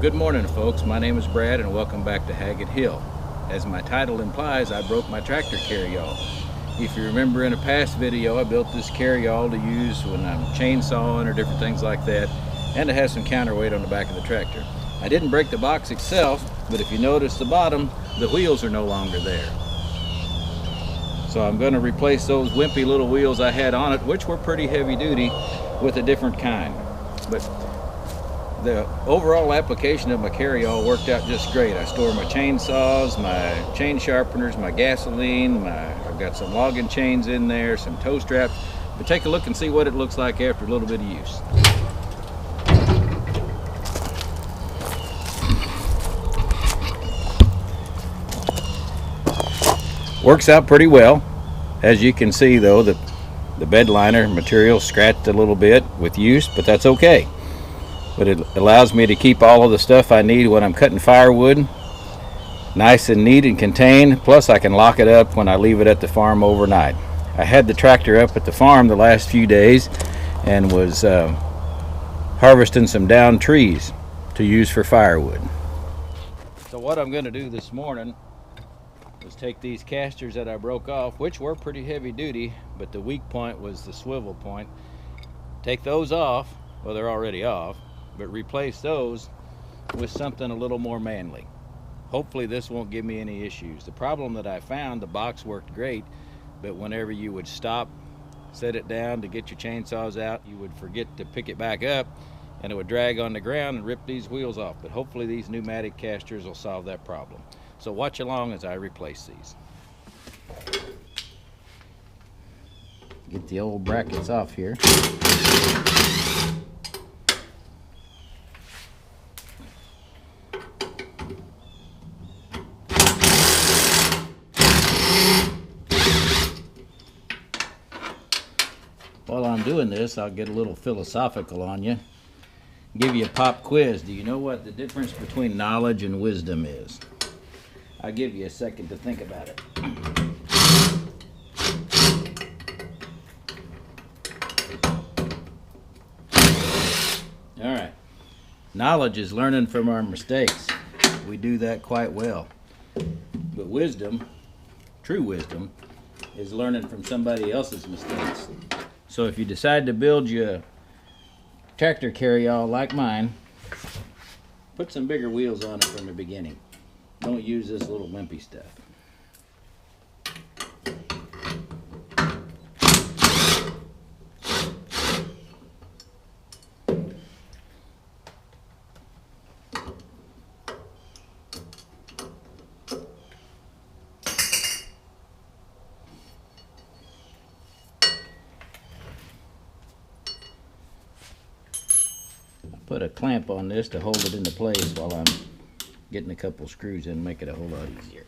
Good morning, folks. My name is Brad and welcome back to Haggett Hill. As my title implies, I broke my tractor carryall. If you remember in a past video, I built this carryall to use when I'm chainsawing or different things like that, and it has some counterweight on the back of the tractor. I didn't break the box itself, but if you notice the bottom, the wheels are no longer there. So I'm going to replace those wimpy little wheels I had on it, which were pretty heavy duty, with a different kind. But the overall application of my carryall worked out just great. I store my chainsaws, my chain sharpeners, my gasoline, I've got some logging chains in there, some tow straps. But take a look and see what it looks like after a little bit of use. Works out pretty well. As you can see though, the bed liner material scratched a little bit with use, but that's okay. But it allows me to keep all of the stuff I need when I'm cutting firewood nice and neat and contained. Plus I can lock it up when I leave it at the farm overnight. I had the tractor up at the farm the last few days and was harvesting some downed trees to use for firewood. So what I'm going to do this morning is take these casters that I broke off, which were pretty heavy duty, but the weak point was the swivel point. Take those off, well, they're already off, but replace those with something a little more manly. Hopefully this won't give me any issues. The problem that I found, the box worked great, but whenever you would stop, set it down to get your chainsaws out, you would forget to pick it back up and it would drag on the ground and rip these wheels off. But hopefully these pneumatic casters will solve that problem. So watch along as I replace these. Get the old brackets off here. While I'm doing this, I'll get a little philosophical on you. Give you a pop quiz. Do you know what the difference between knowledge and wisdom is? I'll give you a second to think about it. All right. Knowledge is learning from our mistakes. We do that quite well. But wisdom, true wisdom, is learning from somebody else's mistakes. So if you decide to build you a tractor carryall like mine, put some bigger wheels on it from the beginning. Don't use this little wimpy stuff. Put a clamp on this to hold it into place while I'm getting a couple screws in, make it a whole lot easier.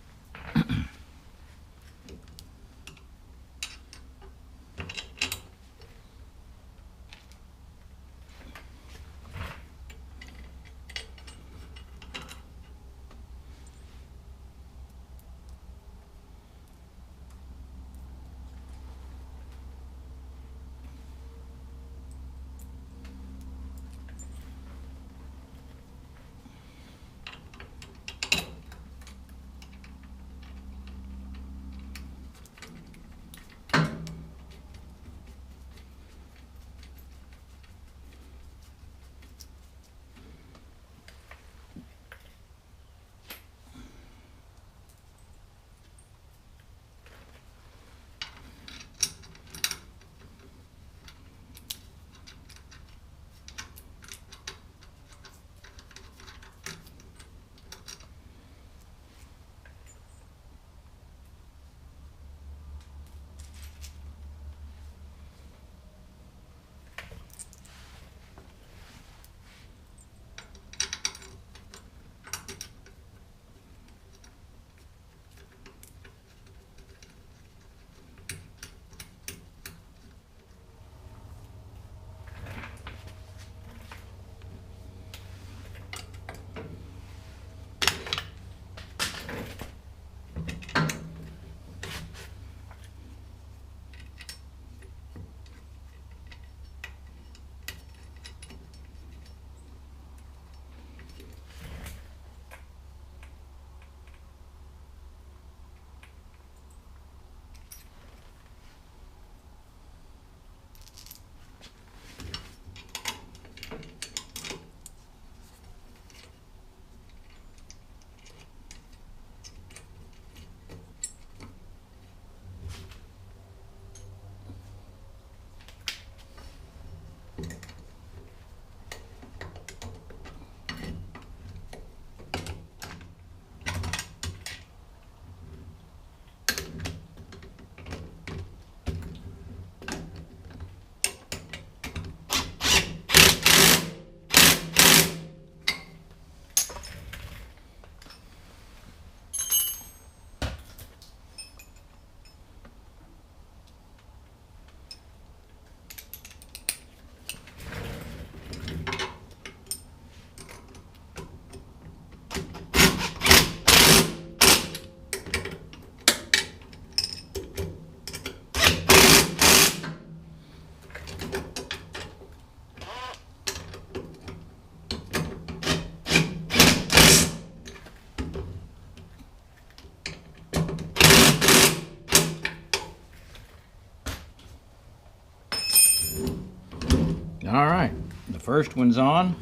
Alright, the first one's on.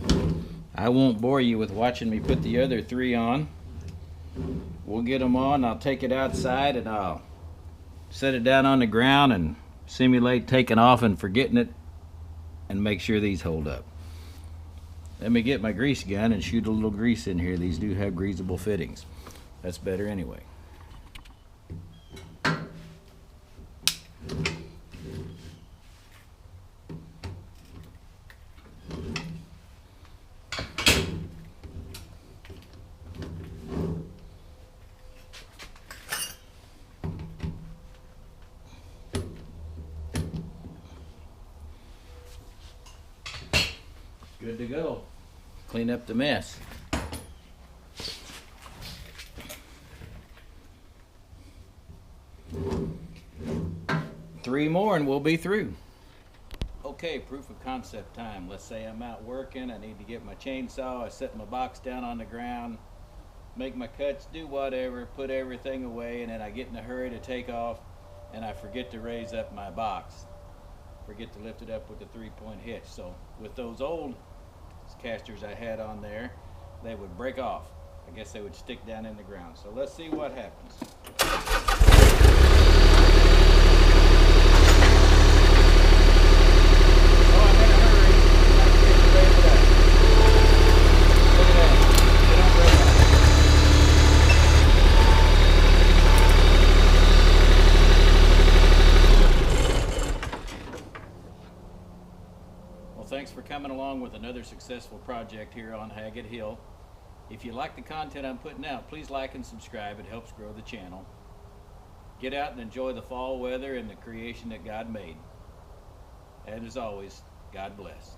I won't bore you with watching me put the other 3 on. We'll get them on. I'll take it outside and I'll set it down on the ground and simulate taking off and forgetting it and make sure these hold up. Let me get my grease gun and shoot a little grease in here. These do have greasable fittings. That's better anyway. Good to go. Clean up the mess. Three more and we'll be through. Okay, proof of concept time. Let's say I'm out working, I need to get my chainsaw, I set my box down on the ground, make my cuts, do whatever, put everything away, and then I get in a hurry to take off and I forget to raise up my box. Forget to lift it up with the 3-point hitch. So with those old casters I had on there, they would break off. I guess they would stick down in the ground. So let's see what happens. Oh, I'm in a hurry. I forget to raise it up. Look at that. They don't break off. Well, thanks for coming along with another successful project here on Haggett Hill. If you like the content I'm putting out, please like and subscribe. It helps grow the channel. Get out and enjoy the fall weather and the creation that God made. And as always, God bless.